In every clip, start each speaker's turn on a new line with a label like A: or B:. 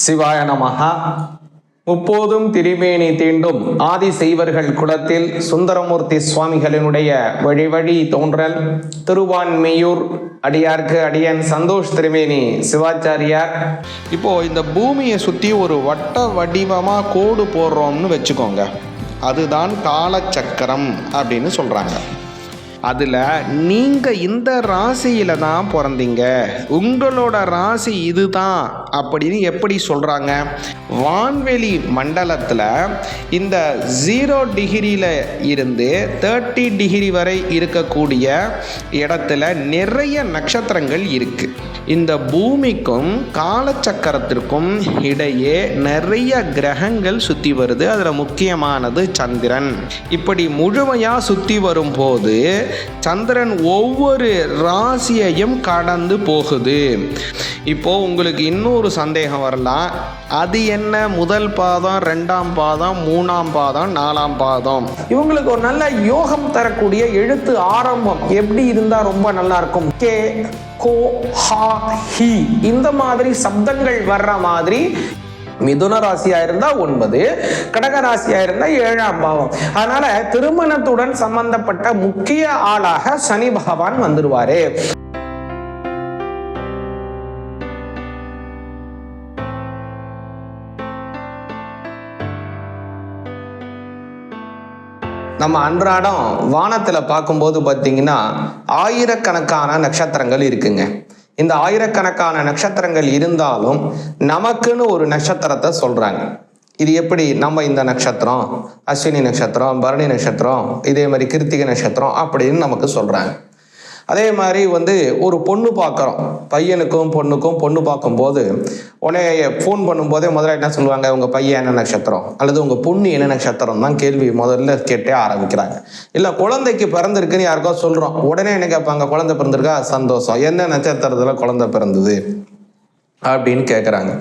A: சிவாய நமஹா. முப்போதும் திரிமேனி தீண்டும் ஆதி செய்வர்கள் குலத்தில் சுந்தரமூர்த்தி சுவாமிகளினுடைய வழி வழி தோன்றல் திருவான்மையூர் அடியார்க்கு அடியன் சந்தோஷ் திரிமேனி சிவாச்சாரியார்.
B: இப்போ இந்த பூமியை சுற்றி ஒரு வட்ட வடிவமாக கோடு போடுறோம்னு வச்சுக்கோங்க. அதுதான் காலச்சக்கரம் அப்படின்னு சொல்கிறாங்க. அதில் நீங்கள் இந்த ராசியில் தான் பிறந்தீங்க, உங்களோட ராசி இதுதான் அப்படின்னு எப்படி சொல்கிறாங்க? வான்வெளி மண்டலத்தில் இந்த 0 டிகிரியில் இருந்து 30 டிகிரி வரை இருக்கக்கூடிய இடத்துல நிறைய நட்சத்திரங்கள் இருக்குது. இந்த பூமிக்கும் காலச்சக்கரத்திற்கும் இடையே நிறைய கிரகங்கள் சுற்றி வருது. அதில் முக்கியமானது சந்திரன். இப்படி முழுமையாக சுற்றி வரும்போது சந்திரன் ஒவ்வொரு ராசியையும் கடந்து போகுது. இப்போ உங்களுக்கு இன்னொரு சந்தேகம் வரலாம், அது என்ன முதல் பாதம், 2ஆம் பாதம், 3ஆம் பாதம், 4ஆம் பாதம்?
A: இவங்களுக்கு ஒரு நல்ல யோகம் தரக்கூடிய எழுத்து ஆரம்பம் எப்படி இருந்தா ரொம்ப நல்லா இருக்கும்? கே, கோ, ஹா, ஹி இந்த மாதிரி சப்தங்கள் வர்ற மாதிரி. மிதுன ராசியா இருந்தா 9, கடக ராசியா இருந்தா 7ஆம் பாவம். அதனால திருமணத்துடன் சம்பந்தப்பட்ட முக்கிய ஆளாக சனி பகவான் வந்துருவாரு. நம்ம அன்றாடம் வானத்தில் பார்க்கும்போது பார்த்தீங்கன்னா ஆயிரக்கணக்கான நட்சத்திரங்கள் இருக்குங்க. இந்த ஆயிரக்கணக்கான நட்சத்திரங்கள் இருந்தாலும் நமக்குன்னு ஒரு நட்சத்திரத்தை சொல்கிறாங்க. இது எப்படி? நம்ம இந்த நட்சத்திரம் அஸ்வினி நட்சத்திரம், பரணி நட்சத்திரம், இதே மாதிரி கிருத்திகை நட்சத்திரம் அப்படின்னு நமக்கு சொல்கிறாங்க. அதே மாதிரி ஒரு பொண்ணு பார்க்குறோம், பையனுக்கும் பொண்ணுக்கும் பொண்ணு பார்க்கும்போது உடனே ஃபோன் பண்ணும்போதே முதல்ல என்ன சொல்லுவாங்க? உங்கள் பையன் என்ன நட்சத்திரம் அல்லது உங்கள் பொண்ணு என்ன நட்சத்திரம் தான் கேள்வி முதல்ல கேட்டே ஆரம்பிக்கிறாங்க. இல்லை குழந்தைக்கு பிறந்திருக்குன்னு யாருக்கோ சொல்கிறோம், உடனே என்ன கேட்பாங்க? குழந்தை பிறந்திருக்கா? சந்தோஷம். என்ன நட்சத்திரத்தில் குழந்தை பிறந்தது அப்படின்னு கேட்குறாங்க.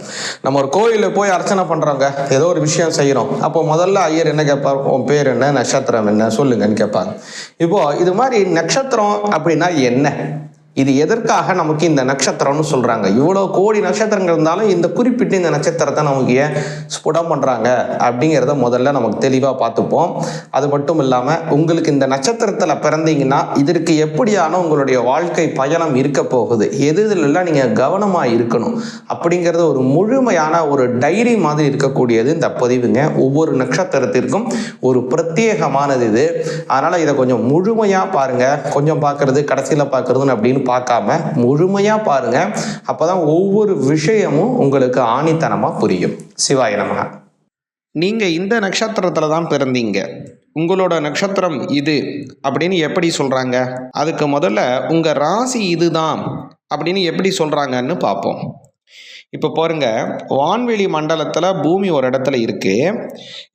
A: நம்ம ஒரு கோயிலில் போய் அர்ச்சனை பண்ணுறோங்க, ஏதோ ஒரு விஷயம் செய்கிறோம். அப்போ முதல்ல ஐயர் என்ன கேட்பார்? உன் பேர் என்ன, நட்சத்திரம் என்ன சொல்லுங்கன்னு கேட்பாங்க. இப்போது இது மாதிரி நட்சத்திரம் அப்படின்னா என்ன, இது எதற்காக நமக்கு இந்த நட்சத்திரம்னு சொல்கிறாங்க? இவ்வளோ கோடி நட்சத்திரங்கள் இருந்தாலும் இந்த குறிப்பிட்ட இந்த நட்சத்திரத்தை நமக்கு ஏன் ஸ்புடம் பண்ணுறாங்க அப்படிங்கிறத முதல்ல நமக்கு தெளிவாக பார்த்துப்போம். அது மட்டும் இல்லாமல் உங்களுக்கு இந்த நட்சத்திரத்தில் பிறந்தீங்கன்னா இதற்கு எப்படியான உங்களுடைய வாழ்க்கை பயணம் இருக்க போகுது, எதுலாம் நீங்கள் கவனமாக இருக்கணும் அப்படிங்கிறது ஒரு முழுமையான ஒரு டைரி மாதிரி இருக்கக்கூடியது இந்த பதிவுங்க. ஒவ்வொரு நட்சத்திரத்திற்கும் ஒரு பிரத்யேகமானது இது. அதனால் இதை கொஞ்சம் முழுமையாக பாருங்கள். கொஞ்சம் பார்க்குறது கடைசியில் பார்க்குறதுன்னு அப்படின்னு பார்க்காம முழுமையா பாருங்க. அப்பதான் ஒவ்வொரு விஷயமும் உங்களுக்கு ஆணித்தனமா புரியும். சிவாய நமஹ.
B: நீங்க இந்த நட்சத்திரத்துல தான் பிறந்தீங்க, உங்களோட நட்சத்திரம் இது அப்படின்னு எப்படி சொல்றாங்க? அதுக்கு முதல்ல உங்க ராசி இதுதான் அப்படின்னு எப்படி சொல்றாங்கன்னு பார்ப்போம். இப்போ பாருங்க, வான்வெளி மண்டலத்தில் பூமி ஒரு இடத்துல இருக்கு.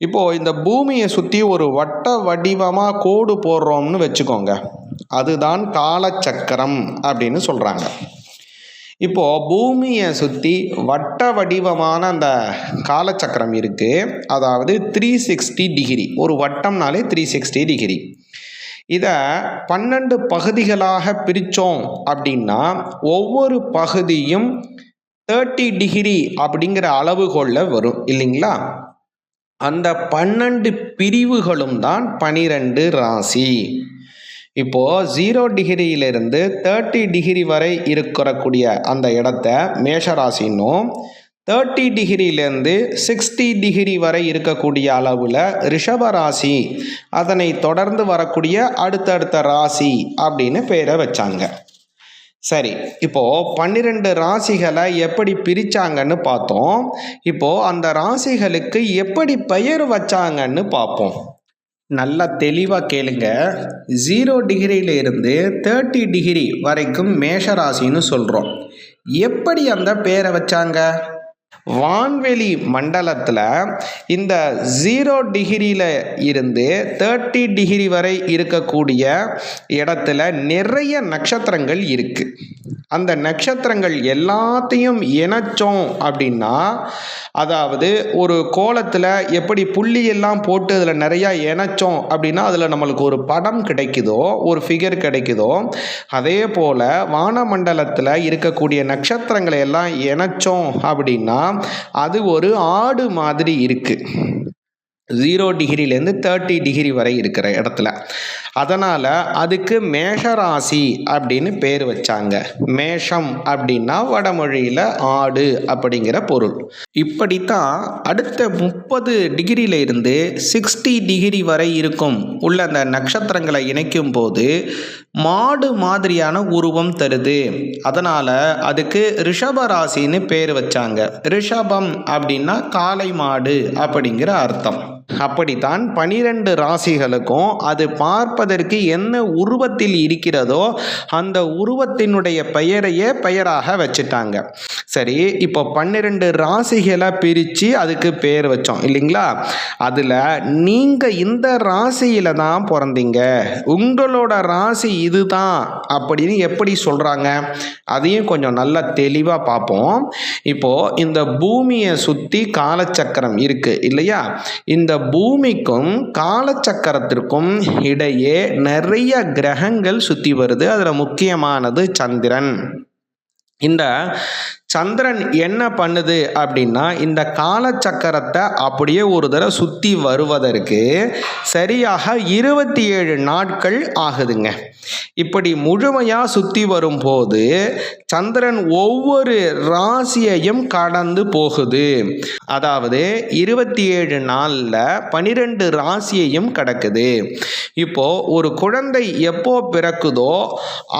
B: இப்போது இந்த பூமியை சுற்றி ஒரு வட்ட வடிவமாக கோடு போடுறோம்னு வச்சுக்கோங்க. அதுதான் காலச்சக்கரம் அப்படின்னு சொல்கிறாங்க. இப்போது பூமியை சுற்றி வட்ட வடிவமான அந்த காலச்சக்கரம் இருக்குது. அதாவது 360 டிகிரி. ஒரு வட்டம்னாலே 360 டிகிரி. இதை 12 பகுதிகளாக பிரித்தோம் அப்படின்னா ஒவ்வொரு பகுதியும் 30 டிகிரி அப்படிங்கிற அளவுகோலில் வரும் இல்லைங்களா? அந்த 12 பிரிவுகளும் தான் 12 ராசி. இப்போது 0 டிகிரியிலிருந்து 30 டிகிரி வரை இருக்கக்கூடிய அந்த இடத்த மேஷராசின்னும், 30 டிகிரியிலேருந்து 60 டிகிரி வரை இருக்கக்கூடிய அளவில் ரிஷபராசி, அதனை தொடர்ந்து வரக்கூடிய அடுத்தடுத்த ராசி அப்படின்னு பேரை வச்சாங்க. சரி, இப்போது 12 ராசிகளை எப்படி பிரித்தாங்கன்னு பார்த்தோம். இப்போது அந்த ராசிகளுக்கு எப்படி பெயர் வச்சாங்கன்னு பார்ப்போம். நல்லா தெளிவாக கேளுங்க. 0 டிகிரியிலிருந்து 30 டிகிரி வரைக்கும் மேஷராசின்னு சொல்கிறோம். எப்படி அந்த பேரை வச்சாங்க? வான்வெளி மண்டலத்தில் இந்த 0 டிகிரியில் இருந்து 30 டிகிரி வரை இருக்கக்கூடிய இடத்துல நிறைய நட்சத்திரங்கள் இருக்குது. அந்த நட்சத்திரங்கள் எல்லாத்தையும் இணைச்சோம் அப்படின்னா, அதாவது ஒரு கோலத்தில் எப்படி புள்ளியெல்லாம் போட்டு அதில் நிறையா இணைச்சோம் அப்படின்னா அதில் நம்மளுக்கு ஒரு படம் கிடைக்குதோ, ஒரு ஃபிகர் கிடைக்குதோ, அதே போல் வானமண்டலத்தில் இருக்கக்கூடிய நட்சத்திரங்களை எல்லாம் இணைச்சோம் அப்படின்னா அது ஒரு ஆடு மாதிரி இருக்குது. 0 டிகிரிலேருந்து 30 டிகிரி வரை இருக்கிற இடத்துல. அதனால் அதுக்கு மேஷராசி அப்படின்னு பேர் வச்சாங்க. மேஷம் அப்படின்னா வடமொழியில் ஆடு அப்படிங்கிற பொருள். இப்படித்தான் அடுத்த 30 டிகிரியில இருந்து 60 டிகிரி வரை இருக்கும் உள்ள அந்த நட்சத்திரங்களை இணைக்கும் போது மாடு மாதிரியான உருவம் தருது. அதனால் அதுக்கு ரிஷபராசின்னு பேர் வச்சாங்க. ரிஷபம் அப்படின்னா காளை மாடு அப்படிங்கிற அர்த்தம். அப்படித்தான் 12 ராசிகளுக்கும் அது பார்ப்பதற்கு என்ன உருவத்தில் இருக்கிறதோ அந்த உருவத்தினுடைய பெயரையே பெயராக வச்சுட்டாங்க. சரி, இப்போ 12 ராசிகளை பிரித்து அதுக்கு பேர் வச்சோம் இல்லைங்களா? அதில் நீங்கள் இந்த ராசியில் தான் பிறந்தீங்க, உங்களோட ராசி இதுதான் அப்படின்னு எப்படி சொல்கிறாங்க அதையும் கொஞ்சம் நல்லா தெளிவாக பார்ப்போம். இப்போது இந்த பூமியை சுற்றி காலச்சக்கரம் இருக்குது இல்லையா? இந்த பூமிக்கும் காலச்சக்கரத்திற்கும் இடையே நிறைய கிரகங்கள் சுற்றி வருது. அதில் முக்கியமானது சந்திரன். இந்த சந்திரன் என்ன பண்ணுது அப்படின்னா இந்த காலச்சக்கரத்தை அப்படியே ஒரு தடவை சுற்றி வருவதற்கு சரியாக 27 நாட்கள் ஆகுதுங்க. இப்படி முழுமையாக சுற்றி வரும்போது சந்திரன் ஒவ்வொரு ராசியையும் கடந்து போகுது. அதாவது 27 நாளில் 12 ராசியையும் கடக்குது. இப்போ ஒரு குழந்தை எப்போ பிறக்குதோ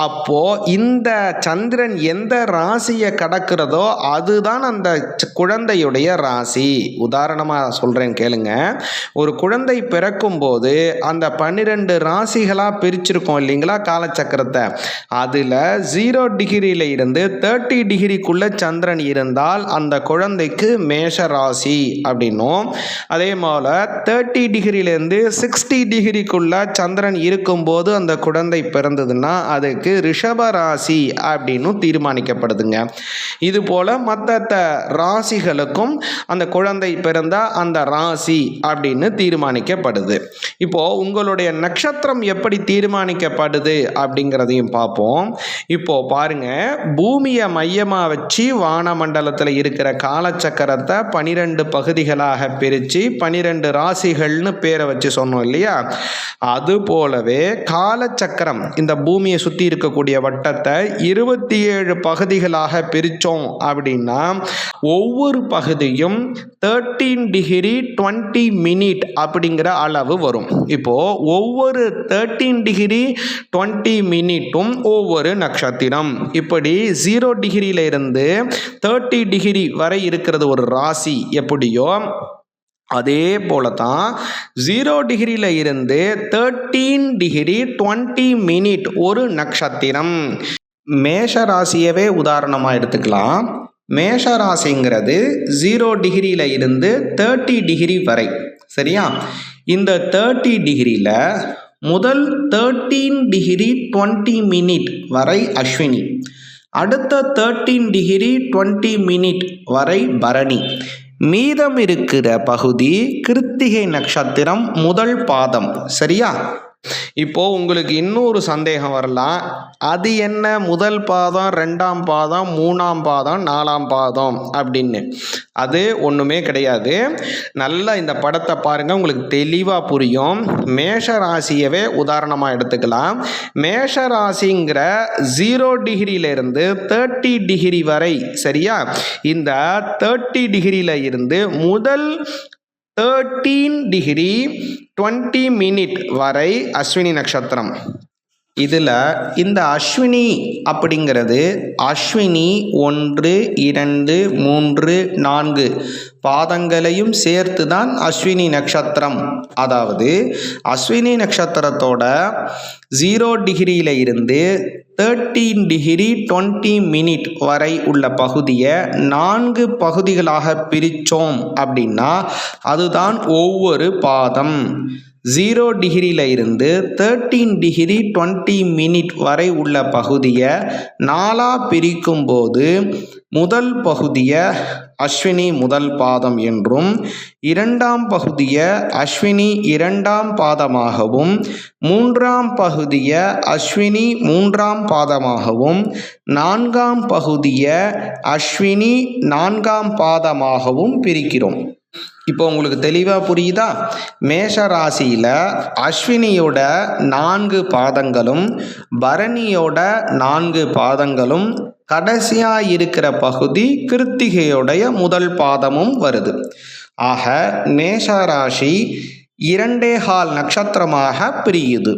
B: அப்போ இந்த சந்திரன் எந்த ராசியை கடக்கிறதோ அதுதான் அந்த குழந்தையுடைய ராசி. உதாரணமாக சொல்கிறேன் கேளுங்க. ஒரு குழந்தை பிறக்கும் போது அந்த 12 ராசிகளாக பிரிச்சிருக்கோம் இல்லைங்களா காலச்சக்கரத்தை. அதில் 0 டிகிரியில இருந்து 30 டிகிரிக்குள்ள சந்திரன் இருந்தால் அந்த குழந்தைக்கு மேஷ ராசி அப்படின்னும், அதே போல 30 டிகிரியிலேருந்து 60 டிகிரிக்குள்ள சந்திரன் இருக்கும்போது அந்த குழந்தை பிறந்ததுன்னா அதுக்கு ரிஷப ராசி அப்படின்னு தீர்மானிக்கப்படுதுங்க. இது போல மற்ற ராசிகளுக்கும் அந்த குழந்தை பிறந்த அந்த ராசி அப்படின்னு தீர்மானிக்கப்படுது. இப்போ உங்களுடைய நட்சத்திரம் எப்படி தீர்மானிக்கப்படுது அப்படிங்கிறதையும் பார்ப்போம். இப்போ பாருங்க, பூமியை மையமாக வச்சு வானமண்டலத்தில் இருக்கிற காலச்சக்கரத்தை 12 பகுதிகளாக பிரித்து 12 ராசிகள்னு பேரை வச்சு சொன்னோம் இல்லையா? அது போலவே காலச்சக்கரம் இந்த பூமியை சுற்றி இருக்கக்கூடிய வட்டத்தை 27 பகுதிகளாக பிரித்தோம் அப்படின்னா ஒவ்வொரு பகுதியும் 13 டிகிரி 20 மினிட் அப்படிங்கிற அளவு வரும். இப்போ ஒவ்வொரு 13 டிகிரி 20 மினிட்டும் ஒவ்வொரு நட்சத்திரம். இப்படி 0 டிகிரியில இருந்து 30 டிகிரி வரை இருக்கிறது ஒரு ராசி எப்படியோ அதே போல தான் 0 டிகிரியில இருந்து 13 டிகிரி 20 மினிட் ஒரு நட்சத்திரம். மேஷ ராசியவே உதாரணமாக எடுத்துக்கலாம். மேஷ ராசிங்கிறது 0 டிகிரியில இருந்து 30 டிகிரி வரை. சரியா? இந்த 30 டிகிரியில் முதல் 13 டிகிரி 20 மினிட் வரை அஸ்வினி, அடுத்த 13 டிகிரி 20 மினிட் வரை பரணி, மீதம் இருக்கிற பகுதி கிருத்திகை நட்சத்திரம் முதல் பாதம். சரியா? இப்போ உங்களுக்கு இன்னொரு சந்தேகம் வரலாம், அது என்ன முதல் பாதம், 2ஆம் பாதம், 3ஆம் பாதம், 4ஆம் பாதம் அப்படின்னு. அது ஒன்றுமே கிடையாது. நல்லா இந்த படத்தை பாருங்க, உங்களுக்கு தெளிவாக புரியும். மேஷ ராசியவே உதாரணமாக எடுத்துக்கலாம். மேஷ ராசிங்கிற 0 டிகிரியிலிருந்து 30 டிகிரி வரை. சரியா? இந்த 30 டிகிரியில இருந்து முதல் 13 டிகிரி 20 மினிட் வரை அஸ்வினி நட்சத்திரம். இதில் இந்த அஸ்வினி அப்படிங்கிறது அஸ்வினி 1, 2, 3, 4 பாதங்களையும் சேர்த்து தான் அஸ்வினி நட்சத்திரம். அதாவது அஸ்வினி நட்சத்திரத்தோட 0 டிகிரியில இருந்து 13 டிகிரி 20 மினிட் வரை உள்ள பகுதியை 4 பகுதிகளாக பிரித்தோம் அப்படின்னா அதுதான் ஒவ்வொரு பாதம். 0 டிகிரியில இருந்து 13 டிகிரி 20 மினிட் வரை உள்ள பகுதியை 4ஆக பிரிக்கும் போது முதல் பகுதியை அஸ்வினி முதல் பாதம் என்றும், இரண்டாம் பகுதியை அஸ்வினி இரண்டாம் பாதமாகவும், மூன்றாம் பகுதியை அஸ்வினி மூன்றாம் பாதமாகவும், நான்காம் பகுதியை அஸ்வினி நான்காம் பாதமாகவும் பிரிக்கிறோம். இப்போ உங்களுக்கு தெளிவாக புரியுதா? மேஷ ராசியில் அஸ்வினியோட 4 பாதங்களும் பரணியோட 4 பாதங்களும் கடைசியாக இருக்கிற பகுதி கிருத்திகையோடைய முதல் பாதமும் வருது. ஆக மேஷ ராசி 2.25 நட்சத்திரமாக பிரியுது.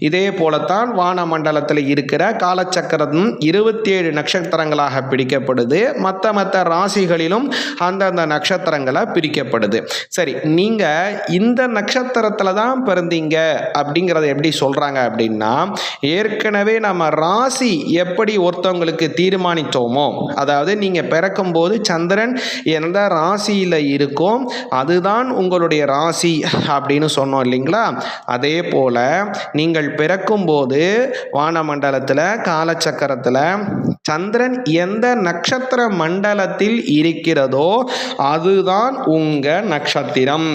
B: இதே போலத்தான் வானமண்டலத்தில் இருக்கிற காலச்சக்கரம் 27 நட்சத்திரங்களாக பிரிக்கப்படுது. மற்ற ராசிகளிலும் அந்தந்த நட்சத்திரங்களை பிரிக்கப்படுது. சரி, நீங்கள் இந்த நட்சத்திரத்தில் தான் பிறந்தீங்க அப்படிங்கிறத எப்படி சொல்கிறாங்க அப்படின்னா, ஏற்கனவே நம்ம ராசி எப்படி ஒருத்தவங்களுக்கு தீர்மானித்தோமோ, அதாவது நீங்கள் பிறக்கும்போது சந்திரன் எந்த ராசியில் இருக்கோ அதுதான் உங்களுடைய ராசி அப்படின்னு சொன்னோம் இல்லைங்களா? அதே போல் நீங்கள் பிறக்கும்போது வானமண்டலத்தில் காலச்சக்கரத்தில் சந்திரன் எந்த நட்சத்திர மண்டலத்தில் இருக்கிறதோ அதுதான் உங்க நட்சத்திரம்.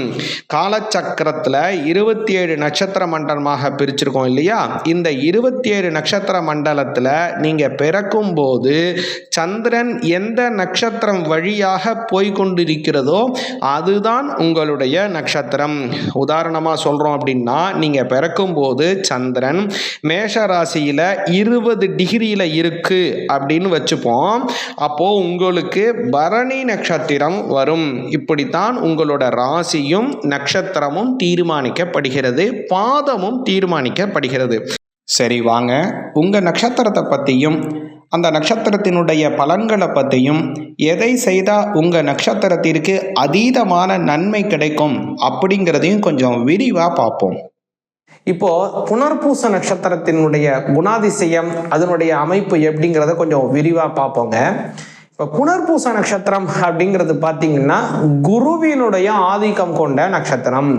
B: காலச்சக்கரத்தில் 27 நட்சத்திர மண்டலமாக பிரிச்சிருக்கோம் இல்லையா? இந்த 27 நட்சத்திர மண்டலத்தில் நீங்க பிறக்கும்போது சந்திரன் எந்த நட்சத்திரம் வழியாக போய்கொண்டிருக்கிறதோ அதுதான் உங்களுடைய நட்சத்திரம். உதாரணமாக சொல்றோம் அப்படின்னா, நீங்க பிறக்கும்போது சந்திரன் மேஷ ராசியில 20 டிகிரியில இருக்கு அப்படின்னு வச்சுப்போம். அப்போ உங்களுக்கு பரணி நட்சத்திரம் வரும். இப்படித்தான் உங்களோட ராசியும் நட்சத்திரமும் தீர்மானிக்கப்படுகிறது, பாதமும் தீர்மானிக்கப்படுகிறது. சரி, வாங்க உங்க நட்சத்திரத்தை பற்றியும் அந்த நட்சத்திரத்தினுடைய பலன்களை பற்றியும், எதை செய்தால் உங்கள் நட்சத்திரத்திற்கு அதீதமான நன்மை கிடைக்கும் அப்படிங்கிறதையும் கொஞ்சம் விரிவாக பார்ப்போம்.
A: இப்போ புனர்பூச நட்சத்திரத்தினுடைய குணாதிசயம், அதனுடைய அமைப்பு எப்படிங்கிறத கொஞ்சம் விரிவாக பார்ப்போங்க. இப்போ புனர்பூச நட்சத்திரம் அப்படிங்கிறது பார்த்தீங்கன்னா குருவினுடைய ஆதிக்கம் கொண்ட நட்சத்திரம்.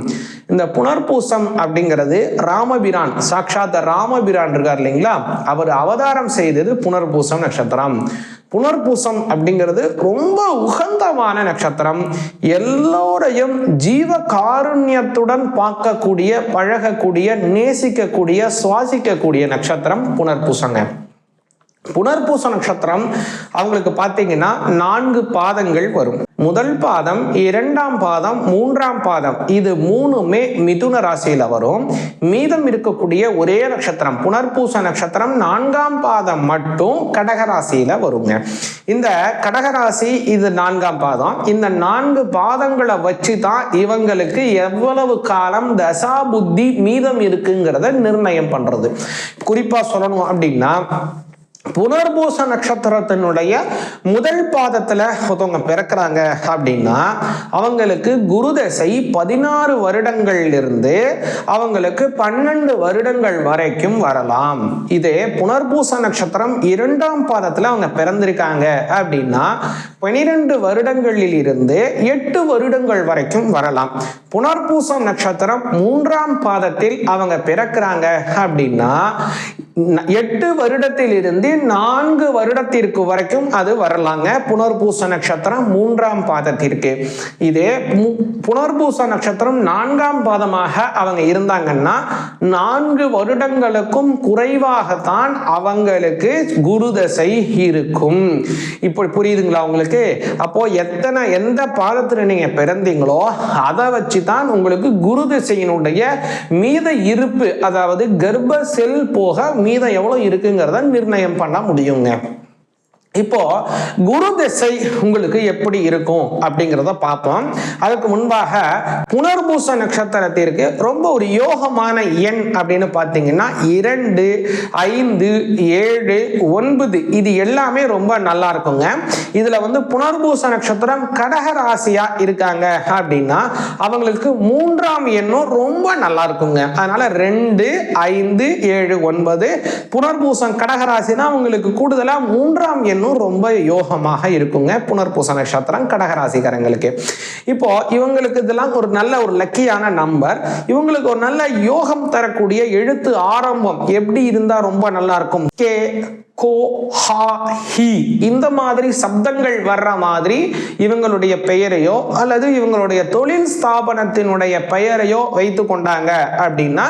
A: இந்த புனர்பூசம் அப்படிங்கிறது ராமபிரான், சாட்சாத் ராமபிரான் இருக்கார் இல்லைங்களா, அவர் அவதாரம் செய்தது புனர்பூசம் நட்சத்திரம். புனர்பூசம் அப்படிங்கிறது ரொம்ப உகந்தமான நட்சத்திரம். எல்லோரையும் ஜீவ காருண்யத்துடன் பார்க்கக்கூடிய, பழகக்கூடிய, நேசிக்கக்கூடிய, சுவாசிக்கக்கூடிய நட்சத்திரம் புனர்பூசங்க. புனர்பூச நட்சத்திரம் அவங்களுக்கு பார்த்தீங்கன்னா 4 பாதங்கள் வரும். முதல் பாதம், 2ஆம் பாதம், 3ஆம் பாதம், இது 3மே மிதுன ராசியில வரும். மீதம் இருக்கக்கூடிய ஒரே நட்சத்திரம் புனர்பூச நட்சத்திரம் 4ஆம் பாதம் மட்டும் கடகராசியில வருங்க. இந்த கடகராசி இது 4ஆம் பாதம். இந்த 4 பாதங்களை வச்சு தான் இவங்களுக்கு எவ்வளவு காலம் தசா புத்தி மீதம் இருக்குங்கிறத நிர்ணயம் பண்றது. குறிப்பா சொல்லணும் அப்படின்னா, புனர்பூச நட்சத்திரத்தினுடைய முதல் பாதத்துல ஒருத்தவங்க பிறக்கிறாங்க அப்படின்னா அவங்களுக்கு குரு தசை 16 வருடங்களிலிருந்து அவங்களுக்கு 12 வருடங்கள் வரைக்கும் வரலாம். இதே புனர்பூச நட்சத்திரம் 2ஆம் பாதத்துல அவங்க பிறந்திருக்காங்க அப்படின்னா 12 வருடங்களில் இருந்து 8 வருடங்கள் வரைக்கும் வரலாம். புனர்பூசம் நட்சத்திரம் 3ஆம் பாதத்தில் அவங்க பிறக்கிறாங்க அப்படின்னா 8 வருடத்தில் இருந்து 4 வருடத்திற்கு வரைக்கும் அது வரலாங்க. புனர்பூச நட்சத்திரம் 3ஆம் பாதத்திற்கு. இதே புனர்பூச நட்சத்திரம் 4ஆம் பாதமாக அவங்க இருந்தாங்கன்னா 4 வருடங்களுக்கும் குறைவாகத்தான் அவங்களுக்கு குரு தசை இருக்கும். இப்படி புரியுதுங்களா உங்களுக்கு? அப்போ எந்த பாதத்துல நீங்க பிறந்தீங்களோ அதை வச்சுதான் உங்களுக்கு குரு தசையினுடைய மீத இருப்பு, அதாவது கர்ப்ப செல் போக மீதம் எவ்வளவு இருக்குங்கிறத நிர்ணயம் பண்ண முடியுங்க. இப்போ குரு திசை உங்களுக்கு எப்படி இருக்கும் அப்படிங்கிறத பார்ப்போம். அதுக்கு முன்பாக புனர்பூச நட்சத்திரத்திற்கு ரொம்ப ஒரு யோகமான எண் அப்படின்னு பார்த்தீங்கன்னா 2, 5, 7, 9 இது எல்லாமே ரொம்ப நல்லா இருக்குங்க. இதுல புனர்பூச நட்சத்திரம் கடக ராசியா இருக்காங்க அப்படின்னா அவங்களுக்கு 3ஆம் எண்ணும் ரொம்ப நல்லா இருக்குங்க. அதனால 2, 5, 7, 9 புனர்பூசம் கடகராசினா உங்களுக்கு கூடுதலா 3ஆம் எண்ணும் ரொம்ப யோகமாக இருக்குங்க. புனர்பூச நட்சத்திரம் கடகராசிக்காரங்களுக்கு. இப்போ இவங்களுக்கு இதெல்லாம் ஒரு நல்ல ஒரு லக்கியான நம்பர். இவங்களுக்கு ஒரு நல்ல யோகம் தரக்கூடிய எழுத்து ஆரம்பம் எப்படி இருந்தா ரொம்ப நல்லா இருக்கும்? கே, கோ, ஹா, ஹி இந்த மாதிரி சப்தங்கள் வர்ற மாதிரி இவங்களுடைய பெயரையோ அல்லது இவங்களுடைய தொழில் ஸ்தாபனத்தினுடைய பெயரையோ வைத்து கொண்டாங்க அப்படின்னா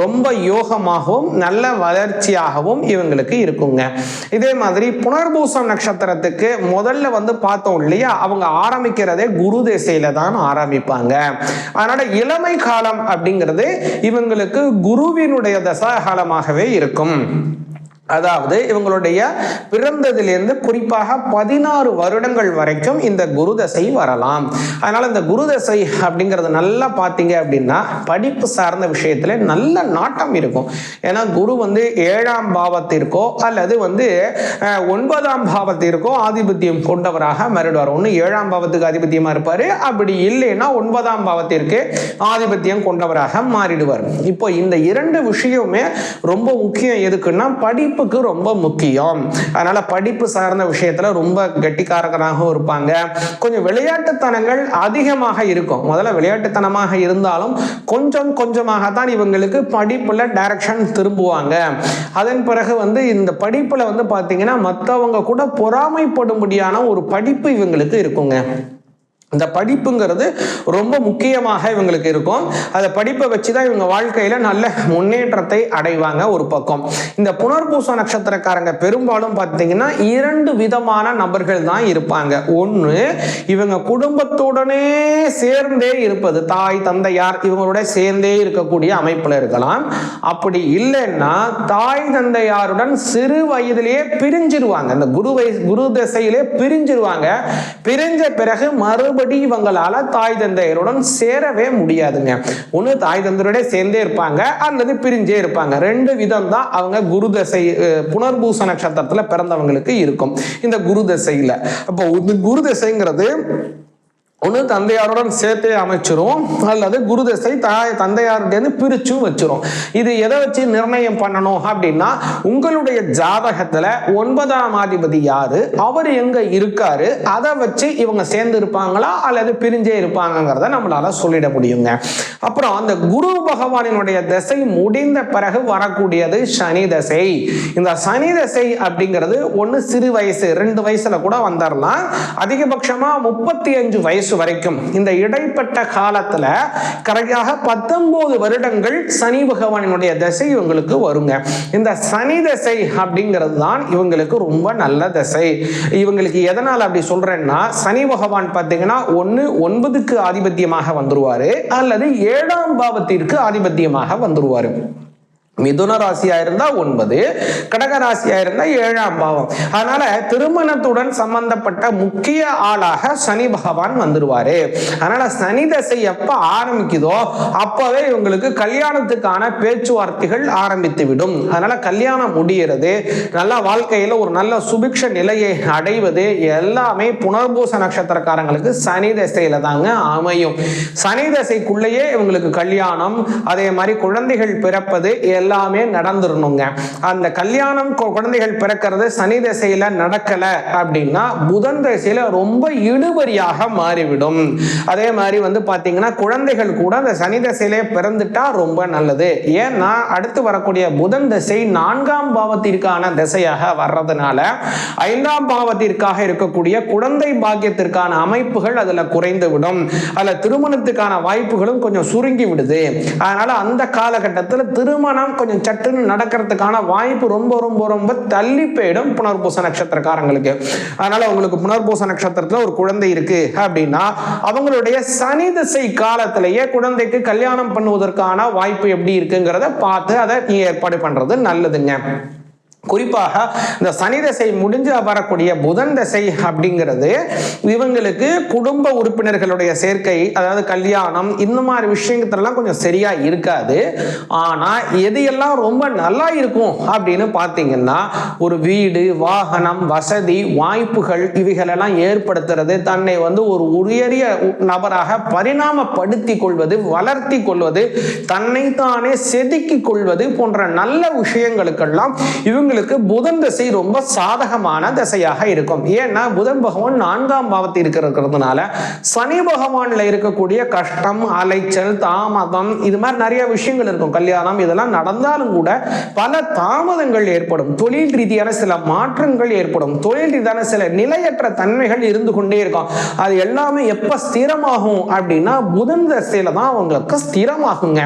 A: ரொம்ப யோகமாகவும் நல்ல வளர்ச்சியாகவும் இவங்களுக்கு இருக்குங்க. இதே மாதிரி புனர்பூசம் நட்சத்திரத்துக்கு முதல்ல பார்த்தோம் இல்லையா, அவங்க ஆரம்பிக்கிறதே குரு திசையில தான் ஆரம்பிப்பாங்க. அதனால இளமை காலம் அப்படிங்கிறது இவங்களுக்கு குருவினுடைய தசா காலமாகவே இருக்கும். அதாவது இவங்களுடைய பிறந்ததிலிருந்து குறிப்பாக 16 வருடங்கள் வரைக்கும் இந்த குரு தசை வரலாம். அதனால இந்த குரு தசை அப்படிங்கிறது நல்லா பார்த்தீங்க அப்படின்னா படிப்பு சார்ந்த விஷயத்துல நல்ல நாட்டம் இருக்கும். ஏன்னா குரு 7ஆம் பாவத்திற்கோ அல்லது 9ஆம் பாவத்திற்கோ ஆதிபத்தியம் கொண்டவராக மாறிடுவார். ஒன்று 7ஆம் பாவத்துக்கு ஆதிபத்தியமா இருப்பாரு, அப்படி இல்லைன்னா 9ஆம் பாவத்திற்கு ஆதிபத்தியம் கொண்டவராக மாறிடுவார். இப்போ இந்த 2 விஷயமே ரொம்ப முக்கியம். எதுக்குன்னா படிப்புக்கு ரொம்ப முக்கியம். அதனால படிப்பு சார்ந்த விஷயத்துல ரொம்ப கெட்டிக்காரராகவும் இருப்பாங்க. கொஞ்சம் விளையாட்டுத்தனங்கள் அதிகமாக இருக்கும். முதல்ல விளையாட்டுத்தனமாக இருந்தாலும் கொஞ்சம் கொஞ்சமாக தான் இவங்களுக்கு படிப்புல டைரக்ஷன் திரும்புவாங்க. அதன் பிறகு இந்த படிப்புல பாத்தீங்கன்னா மற்றவங்க கூட பொறாமைப்படும்படியான ஒரு படிப்பு இவங்களுக்கு இருக்குங்க. இந்த படிப்புங்கிறது ரொம்ப முக்கியமாக இவங்களுக்கு இருக்கும். அந்த படிப்பை வச்சுதான் இவங்க வாழ்க்கையில நல்ல முன்னேற்றத்தை அடைவாங்க. ஒரு பக்கம் இந்த புனர்பூச நட்சத்திரக்காரங்க பெரும்பாலும் பார்த்தீங்கன்னா 2 விதமான நபர்கள் தான் இருப்பாங்க. ஒன்று, இவங்க குடும்பத்துடனே சேர்ந்தே இருப்பது, தாய் தந்தையார் இவங்களோட சேர்ந்தே இருக்கக்கூடிய அமைப்புல இருக்கலாம். அப்படி இல்லைன்னா தாய் தந்தையாருடன் சிறு வயதிலேயே பிரிஞ்சிருவாங்க. இந்த குரு திசையிலே பிரிஞ்சிருவாங்க. பிரிஞ்ச பிறகு மறுபடியும் இவங்களால தாய் தந்தையருடன் சேரவே முடியாதுங்க. ஒண்ணு தாய் தந்தையரோட சேர்ந்தே இருப்பாங்க அல்லது பிரிஞ்சே இருப்பாங்க. 2 விதம் தான் அவங்க குரு தசை புனர்பூச நட்சத்திரத்துல பிறந்தவங்களுக்கு இருக்கும். இந்த குரு தசையில அப்போ குரு தசைங்கிறது ஒன்று தந்தையாருடன் சேர்த்தே அமைச்சிரும் அல்லது குரு தசை தந்தையாருடைய பிரிச்சும் வச்சிரும். இது எதை வச்சு நிர்ணயம் பண்ணணும் அப்படின்னா உங்களுடைய ஜாதகத்துல 9ஆம் அதிபதி யாரு, அவர் எங்க இருக்காரு, அதை வச்சு இவங்க சேர்ந்து இருப்பாங்களா அல்லது பிரிஞ்சே இருப்பாங்கிறத நம்மளால சொல்லிட முடியுங்க. அப்புறம் அந்த குரு பகவானினுடைய தசை முடிந்த பிறகு வரக்கூடியது சனி தசை. இந்த சனி தசை அப்படிங்கிறது ஒன்று சிறு வயசு 2 வயசுல கூட வந்துடலாம், அதிகபட்சமா 35 வயசு வரைக்கும். இந்த இடைப்பட்ட காலத்துல கரெக்டாக 19 வருடங்கள் சனி பகவானினுடைய தசை இவங்களுக்கு வருங்க. இந்த சனி தசை அப்படிங்கிறது தான் இவங்களுக்கு ரொம்ப நல்ல தசை. இவங்களுக்கு எதனால அப்படி சொல்றேன்னா சனி பகவான் பார்த்தீங்கன்னா ஒன்னு 9க்கு ஆதிபத்தியமாக வந்துருவாரு அல்லது 7ஆம் பாவத்திற்கு ஆதிபத்தியமாக வந்துருவாரு. மிதுன ராசியா இருந்தா 9, கடக ராசியா இருந்தா 7ஆம் பாவம். அதனால திருமணத்துடன் சம்பந்தப்பட்ட முக்கிய ஆளாக சனி பகவான் வந்துருவாரு. அதனால சனி தசை எப்ப ஆரம்பிக்குதோ அப்பவே இவங்களுக்கு கல்யாணத்துக்கான பேச்சுவார்த்தைகள் ஆரம்பித்து விடும். அதனால கல்யாணம் முடிகிறது, நல்ல வாழ்க்கையில ஒரு நல்ல சுபிக்ஷ நிலையை அடைவது எல்லாமே புனர்பூச நட்சத்திரக்காரங்களுக்கு சனி தசையில தாங்க அமையும். சனி தசைக்குள்ளேயே இவங்களுக்கு கல்யாணம், அதே மாதிரி குழந்தைகள் பிறப்பது எல்லாமே நடந்துடணுங்க. அந்த கல்யாணம் குழந்தைகள் பிறக்கிறது சனி தசையில நடக்கல அப்படின்னா புதன் தசையில ரொம்ப இழுபறியாக மாறிவிடும். அதே மாதிரி பாத்தீங்கன்னா குழந்தைகள் கூட அந்த சனி தசையிலே பிறந்துட்டா ரொம்ப நல்லது. ஏன்னா அடுத்து வரக்கூடிய புதன் தசை 4ஆம் பாவத்திற்கான திசையாக வர்றதுனால 5ஆம் பாவத்திற்காக இருக்கக்கூடிய குழந்தை பாக்கியத்திற்கான அமைப்புகள் அதுல குறைந்து விடும். அதுல திருமணத்துக்கான வாய்ப்புகளும் கொஞ்சம் சுருங்கி விடுது. அதனால அந்த காலகட்டத்தில் திருமணம் கொஞ்சம் சட்டுன்னு நடக்கிறதுக்கான வாய்ப்பு ரொம்ப ரொம்ப ரொம்ப தள்ளி போயிடும் புனர்பூச நட்சத்திரக்காரங்களுக்கு. அதனால உங்களுக்கு புனர்பூச நட்சத்திரத்துல ஒரு குழந்தை இருக்கு அப்படின்னா அவங்களுடைய சனி திசை காலத்திலேயே குழந்தைக்கு கல்யாணம் பண்ணுவதற்கான வாய்ப்பு எப்படி இருக்குங்கிறத பார்த்து அதை ஏற்பாடு பண்றது நல்லதுங்க. குறிப்பாக இந்த சனி தசை முடிஞ்சு வரக்கூடிய புதன் தசை அப்படிங்கிறது இவங்களுக்கு குடும்ப உறுப்பினர்களுடைய சேர்க்கை, அதாவது கல்யாணம், இந்த மாதிரி விஷயங்கள்லாம் கொஞ்சம் சரியா இருக்காது. ஆனா எது எல்லாம் ரொம்ப நல்லா இருக்கும் அப்படின்னு பார்த்தீங்கன்னா ஒரு வீடு, வாகனம், வசதி, வாய்ப்புகள் இவைகளெல்லாம் ஏற்படுத்துறது, தன்னை ஒரு உயரிய நபராக பரிணாமப்படுத்தி கொள்வது, வளர்த்தி கொள்வது, தன்னைத்தானே செதுக்கி கொள்வது போன்ற நல்ல விஷயங்களுக்கெல்லாம் இவங்க இவங்களுக்கு புதன் திசை ரொம்ப சாதகமான திசையாக இருக்கும். ஏன்னா புதன் பகவான் 4ஆம் பாவத்தில் இருக்கிறதுனால சனி பகவான்ல இருக்கக்கூடிய கஷ்டம், அலைச்சல், தாமதம், இது மாதிரி நிறைய விஷயங்கள் இருக்கும். கல்யாணம் இதெல்லாம் நடந்தாலும் கூட பல தாமதங்கள் ஏற்படும். தொழில் ரீதியான சில மாற்றங்கள் ஏற்படும். தொழில் ரீதியான சில நிலையற்ற தன்மைகள் இருந்து கொண்டே இருக்கும். அது எல்லாமே எப்ப ஸ்திரமாகும் அப்படின்னா புதன் தசையில தான் அவங்களுக்கு ஸ்திரமாகுங்க.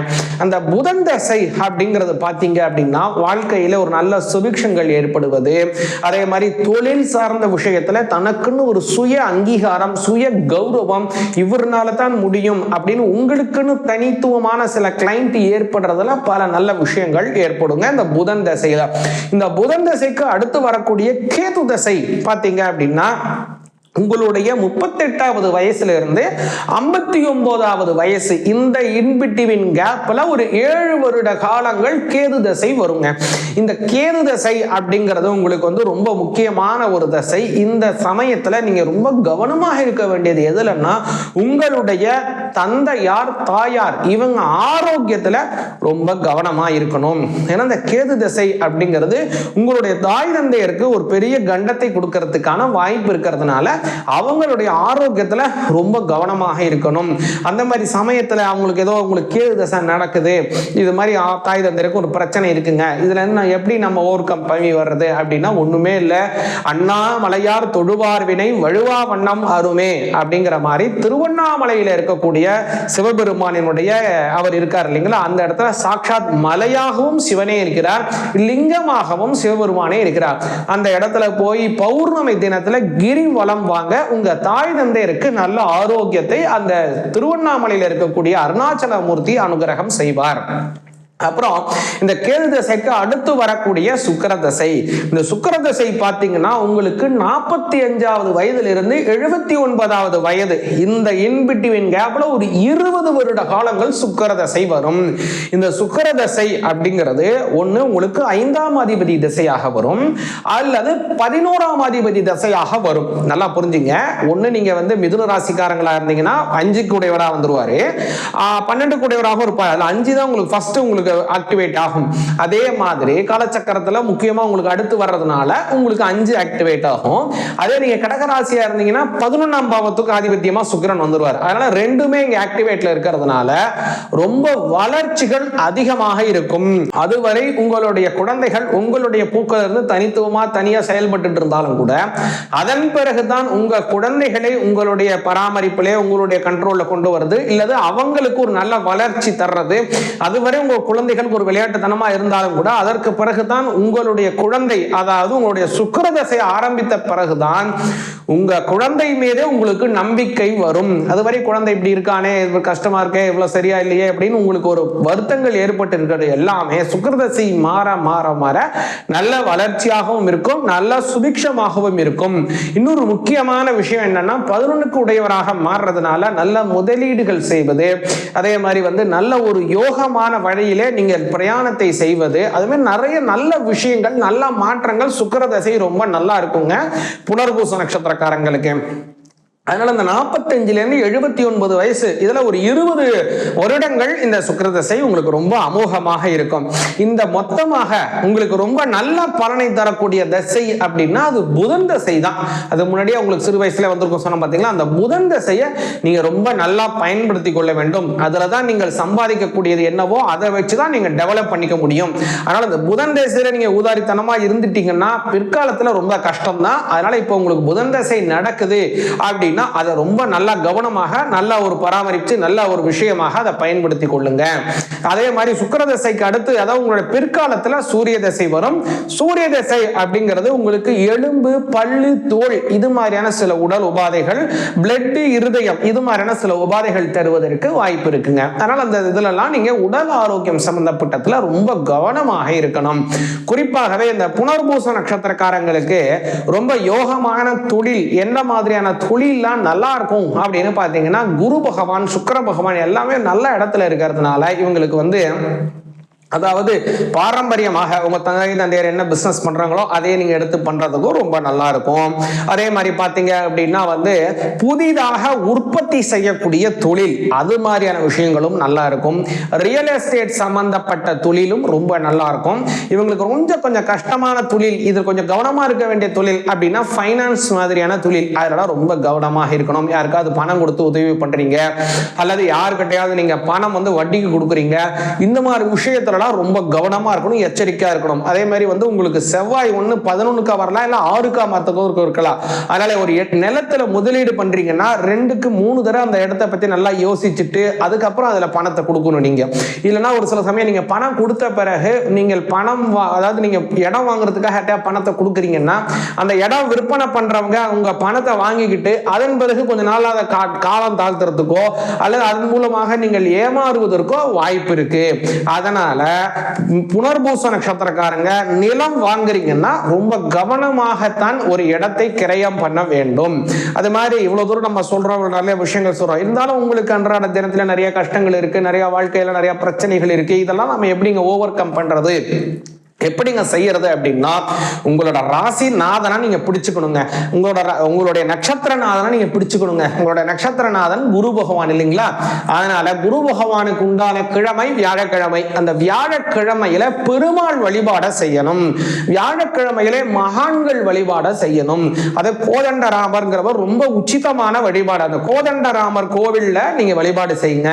A: அந்த புதன் தசை அப்படிங்கிறது பாத்தீங்க அப்படின்னா வாழ்க்கையில ஒரு நல்ல சுபிக்ஷங்கள் ஏற்படுவது, அதே மாதிரி தொழில் சார்ந்த விஷயத்துல தனக்குன்னு ஒரு சுய அங்கீகாரம், சுய கௌரவம், இவர்னால தான் முடியும் அப்படின்னு உங்களுக்குன்னு தனித்துவமான சில கிளைண்ட் ஏற்படுறதுல பல நல்ல விஷயங்கள் ஏற்படுங்க இந்த புதன் தசையில. இந்த புதன் தசைக்கு அடுத்து வரக்கூடிய கேது தசை பாத்தீங்க அப்படின்னா உங்களுடைய 38வது வயசுல இருந்து 59வது வயசு, இந்த இன்பிட்வீன் கேப்ல ஒரு 7 வருட காலங்கள் கேது தசை வருங்க. இந்த கேது தசை அப்படிங்கிறது உங்களுக்கு வந்து ரொம்ப முக்கியமான ஒரு தசை. இந்த சமயத்துல நீங்க ரொம்ப கவனமாக இருக்க வேண்டியது எதுலன்னா உங்களுடைய தந்தையார், தாயார் இவங்க ஆரோக்கியத்துல ரொம்ப கவனமா இருக்கணும். ஏன்னா இந்த கேது தசை அப்படிங்கிறது உங்களுடைய தாய் தந்தையருக்கு ஒரு பெரிய கண்டத்தை கொடுக்கறதுக்கான வாய்ப்பு இருக்கிறதுனால அவங்களுடைய ஆரோக்கியத்துல ரொம்ப கவனமாக இருக்கணும். அந்த மாதிரி சமயத்துல அவங்களுக்கு ஏதோ உங்களுக்கு கேது தசை நடக்குது, இது மாதிரி தாய் தந்தையருக்கு ஒரு பிரச்சனை இருக்குங்க, இதுல என்ன எப்படி நம்ம ஓவர் கம் பண்ணி வர்றது அப்படின்னா ஒண்ணுமே இல்லை. அண்ணாமலையார் தொழுவார் வினை வழுவா வண்ணம் அருமே அப்படிங்கிற மாதிரி திருவண்ணாமலையில இருக்கக்கூடிய சிவபெருமானினுடைய அவர் இருக்கார் இல்லைங்களா, அந்த இடத்துல சாட்சாத் மலையாகவும் சிவனே இருக்கிறார், லிங்கமாகவும் சிவபெருமானே இருக்கிறார். அந்த இடத்துல போய் பௌர்ணமி தினத்துல கிரிவலம் வாங்க உங்க தாய் தந்தையருக்கு நல்ல ஆரோக்கியத்தை அந்த திருவண்ணாமலையில் இருக்கக்கூடிய அருணாச்சல மூர்த்தி அனுகிரகம் செய்வார். அப்புறம் இந்த கேது தசைக்கு அடுத்து வரக்கூடிய சுக்கிர தசை. இந்த சுக்கிர தசை பார்த்தீங்கன்னா உங்களுக்கு 45வது வயதுல இருந்து 79வது வயது, இந்த இன்பிட்வீன் கேப்ல ஒரு 20 வருட காலங்கள் சுக்கிர தசை வரும். இந்த சுக்கிர தசை அப்படிங்கிறது ஒண்ணு உங்களுக்கு 5ஆம் அதிபதி திசையாக வரும் அல்லது 11ஆம் அதிபதி திசையாக வரும். நல்லா புரிஞ்சுங்க. ஒண்ணு நீங்க வந்து மிதுன ராசிக்காரங்களா இருந்தீங்கன்னா 5 கூடையவரா வந்துருவாரு, 12 கூடையவராக இருப்பார். அதுல 5 தான் உங்களுக்கு ஃபர்ஸ்ட் உங்களுக்கு ஆக்டிவேட் ஆகும். அதே மாதிரி காலச்சக்கரத்துல முக்கியமா உங்களுக்கு அடுத்து வர்றதுனால உங்களுக்கு 5 ஆக்டிவேட் ஆகும். அதே நீங்க கடகராசியா இருந்தீங்கன்னா 11ஆம் பாவத்துக்கு ஆதிபத்தியமா சுக்கிரன் வந்துருவார். அதனால ரெண்டுமே இங்க ஆக்டிவேட்ல இருக்கிறதுனால ரொம்ப வளர்ச்சிகள் அதிகமாக இருக்கும். அதுவரை உங்களுடைய குழந்தைகள் உங்களுடைய பூக்கள் இருந்து தனித்துவமா தனியா செயல்பட்டு இருந்தாலும் கூட அதன் பிறகுதான் உங்க குழந்தைகளை உங்களுடைய பராமரிப்பிலே உங்களுடைய கண்ட்ரோல்ல கொண்டு வருது, இல்லது அவங்களுக்கு ஒரு நல்ல வளர்ச்சி தர்றது. அதுவரை உங்க குழந்தைகளுக்கு ஒரு விளையாட்டுத்தனமா இருந்தாலும் கூட அதற்கு பிறகுதான் உங்களுடைய குழந்தை, அதாவது உங்களுடைய சுக்கிர தசை ஆரம்பித்த பிறகுதான் உங்க குழந்தை மீதே உங்களுக்கு நம்பிக்கை வரும். அதுவரை குழந்தை இப்படி இருக்கானே, கஷ்டமா இருக்கே, இவ்வளவு சரியா இல்லையே அப்படின்னு உங்களுக்கு ஒரு வருத்தங்கள் ஏற்பட்டு இருக்கிறது எல்லாமே சுக்கிர தசை மாற மாற மாற நல்ல வளர்ச்சியாகவும் இருக்கும், நல்ல சுபிக்ஷமாகவும் இருக்கும். இன்னொரு முக்கியமான விஷயம் என்னன்னா 11க்கு உடையவராக மாறுறதுனால நல்ல முதலீடுகள் செய்வது, அதே மாதிரி வந்து நல்ல ஒரு யோகமான வழியிலே நீங்கள் பிரயாணத்தை செய்வது, அதுமாதிரி நிறைய நல்ல விஷயங்கள் நல்ல மாற்றங்கள் சுக்கிர தசை ரொம்ப நல்லா இருக்குங்க புனர்பூச நட்சத்திரக்காரங்களுக்கு. அதனால இந்த 45ல இருந்து 79 வயசு இதுல ஒரு 20 வருடங்கள் இந்த சுக்கிர தசை உங்களுக்கு ரொம்ப அமோகமாக இருக்கும். இந்த மொத்தமாக உங்களுக்கு ரொம்ப நல்ல பலனை தரக்கூடிய தசை அப்படின்னா அது புதன் தசை தான். அது முன்னாடியே உங்களுக்கு சிறு வயசுல வந்திருக்கும் சொன்ன பாத்தீங்களா, அந்த புதன் தசையை நீங்க ரொம்ப நல்லா பயன்படுத்தி கொள்ள வேண்டும். அதுலதான் நீங்கள் சம்பாதிக்கக்கூடியது என்னவோ அதை வச்சுதான் நீங்க டெவலப் பண்ணிக்க முடியும். அதனால இந்த புதன் தசையில நீங்க ஊதாரித்தனமா இருந்துட்டீங்கன்னா பிற்காலத்துல ரொம்ப கஷ்டம் தான். அதனால இப்போ உங்களுக்கு புதன் தசை நடக்குது அப்படின்னு அதை ரொம்ப நல்லா கவனமாக நல்ல ஒரு பராமரித்து நல்ல ஒரு விஷயமாக அதை பயன்படுத்தி கொள்ளுங்க. அதே மாதிரி சுக்கிர தசைக்கு அடுத்து அதாவது உங்களுடைய பிற்காலத்துல சூரிய தசை வரும். சூரிய தசை அப்படிங்கிறது உங்களுக்கு எலும்பு, பல்லு, தோல் இது மாதிரியான சில உடல் உபாதைகள், பிளட், இருதயம் இது மாதிரியான சில உபாதைகள் தருவதற்கு வாய்ப்பு இருக்குங்க. அதனால அந்த இதுலலாம் நீங்க உடல் ஆரோக்கியம் சம்பந்தப்பட்டதுல ரொம்ப கவனமாக இருக்கணும். குறிப்பாகவே இந்த புனர்பூச நட்சத்திரக்காரங்களுக்கு ரொம்ப யோகமான தொழில், என்ன மாதிரியான தொழில் நல்லா இருக்கும் அப்படின்னு பாத்தீங்கன்னா குரு பகவான், சுக்கிர பகவான் எல்லாமே நல்ல இடத்துல இருக்கிறதுனால இவங்களுக்கு வந்து அதாவது பாரம்பரியமாக உங்க தந்தை தந்தையர் என்ன பிசினஸ் பண்றாங்களோ அதே நீங்க எடுத்து பண்றதுக்கும் ரொம்ப நல்லா இருக்கும். அதே மாதிரி பாத்தீங்க அப்படின்னா புதிதாக உற்பத்தி செய்யக்கூடிய தொழில் அது மாதிரியான விஷயங்களும் நல்லா இருக்கும். ரியல் எஸ்டேட் சம்பந்தப்பட்ட தொழிலும் ரொம்ப நல்லா இருக்கும். இவங்களுக்கு கொஞ்சம் கஷ்டமான தொழில், இது கொஞ்சம் கவனமா இருக்க வேண்டிய தொழில் அப்படின்னா ஃபைனான்ஸ் மாதிரியான தொழில், அதெல்லாம் ரொம்ப கவனமாக இருக்கணும். யாருக்காவது பணம் கொடுத்து உதவி பண்றீங்க அல்லது யாருக்கிட்டையாவது நீங்க பணம் வட்டிக்கு கொடுக்குறீங்க, இந்த மாதிரி விஷயத்துல ரொம்ப கவனமா இருக்கணும், எச்சரிக்கையா இருக்கணும். அதே மாதிரி உங்களுக்கு செவ்வாய் 1-11 வரலாம், இல்ல 6 மத்தக்கும் இருக்கலாம். அதனால ஒரு நிலத்துல முதலீடு பண்றீங்கன்னா 2-3 தடவை அந்த இடத்தை பத்தி நல்லா யோசிச்சுட்டு அதுக்கப்புறம் அதுல பணத்தை கொடுக்கணும். நீங்க இல்லைன்னா ஒரு சில சமயம் நீங்க பணம் கொடுத்த பிறகு நீங்கள் அதாவது நீங்க இடம் வாங்குறதுக்காக பணத்தை கொடுக்குறீங்கன்னா அந்த இடம் விற்பனை பண்றவங்க உங்க பணத்தை வாங்கிக்கிட்டு அதன் பிறகு கொஞ்ச நாள் அதை காலம் தாழ்த்துறதுக்கோ அல்லது அதன் மூலமாக நீங்கள் ஏமாறுவதற்கோ வாய்ப்பு இருக்கு. அதனால புனர்பூச நட்சத்திரக்காரங்க நிலம் வாங்குறீங்கன்னா ரொம்ப கவனமாகத்தான் ஒரு இடத்தை கிரயம் பண்ண வேண்டும். அது மாதிரி இவ்வளவு தூரம் நம்ம சொல்றோம், நிறைய விஷயங்கள் சொல்றோம். இருந்தாலும் உங்களுக்கு அன்றாட தினத்துல நிறைய கஷ்டங்கள் இருக்கு, நிறைய வாழ்க்கையில நிறைய பிரச்சனைகள் இருக்கு. இதெல்லாம் நம்ம எப்படிங்க ஓவர் கம் பண்றது, எப்படிங்க செய்யறது அப்படின்னா உங்களோட ராசி நாதனை நீங்க பிடிச்சுக்கணுங்க. உங்களுடைய நட்சத்திர நாதனை நீங்க பிடிச்சுக்கணுங்க. உங்களுடைய நட்சத்திரநாதன் குரு பகவான் இல்லைங்களா? அதனால குரு பகவானுக்கு உண்டான கிழமை வியாழக்கிழமை. அந்த வியாழக்கிழமையில பெருமாள் வழிபாட செய்யணும். வியாழக்கிழமையிலே மகான்கள் வழிபாட செய்யணும். அது கோதண்டராமர்ங்கிறவர் ரொம்ப உச்சிதமான வழிபாடு. அந்த கோதண்டராமர் கோவில்ல நீங்க வழிபாடு செய்யுங்க.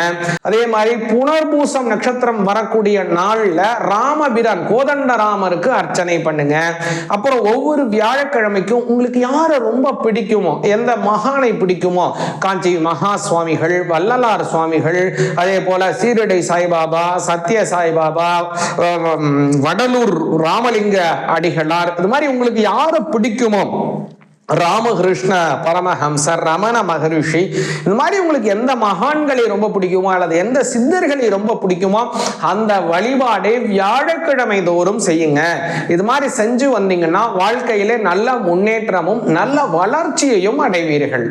A: அதே மாதிரி புனர்பூசம் நட்சத்திரம் வரக்கூடிய நாள்ல ராமபிரான் கோதண்ட ராமருக்கு அர்ச்சனை பண்ணுங்க. அப்புறம் ஒவ்வொரு வியாழக்கிழமைக்கும் உங்களுக்கு யாரை ரொம்ப பிடிக்குமோ, எந்த மகானை பிடிக்குமோ, காஞ்சி மகா சுவாமிகள், வள்ளலார் சுவாமிகள், அதே போல சீரடை சாய்பாபா, சத்ய சாய்பாபா, வடலூர் ராமலிங்க அடிகளார், இது மாதிரி உங்களுக்கு யாரை பிடிக்குமோ, ராமகிருஷ்ண பரமஹம்சர், ரமண மகரிஷி, இந்த மாதிரி உங்களுக்கு எந்த மகான்களை ரொம்ப பிடிக்குமோ அல்லது எந்த சித்தர்களை ரொம்ப பிடிக்குமோ அந்த வழிபாடை வியாழக்கிழமை தோறும் செய்யுங்க. இது மாதிரி செஞ்சு வந்தீங்கன்னா வாழ்க்கையிலே நல்ல முன்னேற்றமும் நல்ல வளர்ச்சியையும் அடைவீர்கள்.